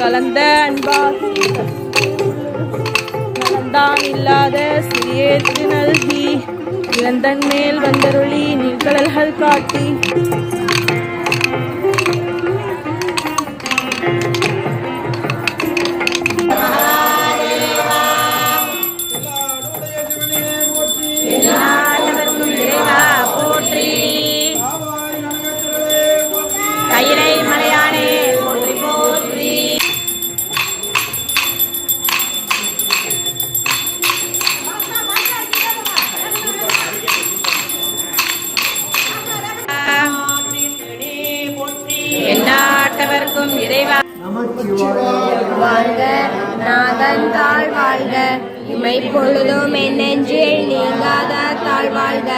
கலந்த அன்பாகி கலந்தான் இல்லாத சிறியேற்று நல்கி இளந்தன் மேல் வந்தருளி நீர்கடல்கள் காட்டி எந்நாட்டவர்க்கும் இறைவா வாழ்க நாதன் தாழ் வாழ்க இமை பொழுதும் என் நெஞ்சில் நீங்காத தாழ் வாழ்க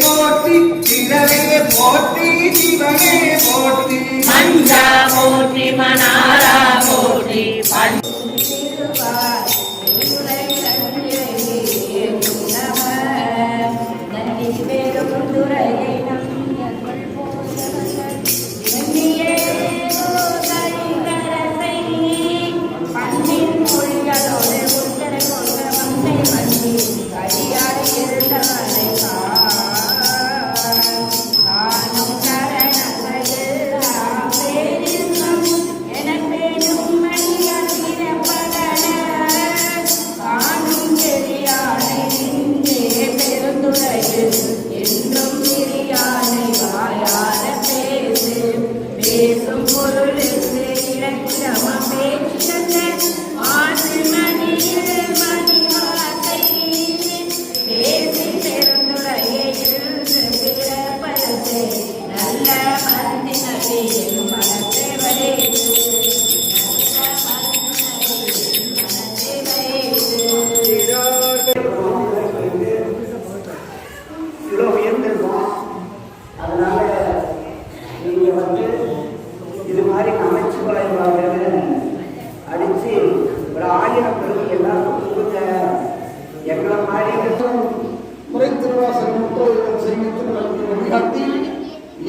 போற்றி சிவனே போற்றி சிவனே போற்றி மஞ்சா போற்றி மனாரா போற்றி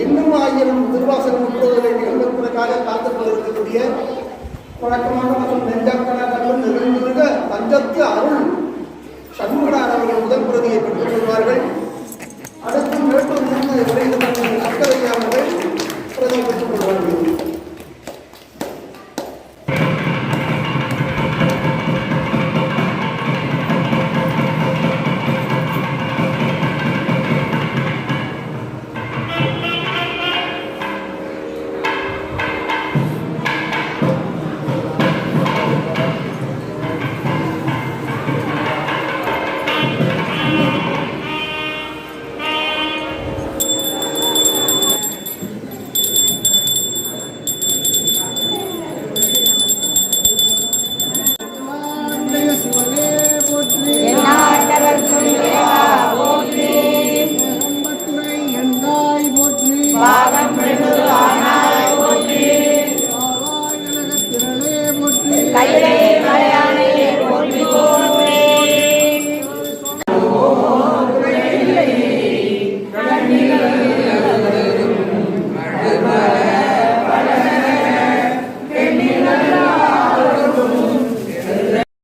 இன்னும் 1000 திருவாசகம் முற்றுவதை நிகழ்வதற்காக காத்துக்கொண்டிருக்கக்கூடிய வழக்கமான மற்றும் நெஞ்சக்கணக்கலும் நிகழ்ந்துருக தஞ்சத்து அருள் சண்முகனார் அவர்கள் முதல் பிரதியை பெற்றுக் கொள்வார்கள். அடுத்து மேட்டூர் இருந்து அக்கறையா அவர்கள் பிரதியை பெற்றுக் கொள்வார்கள். கையிலே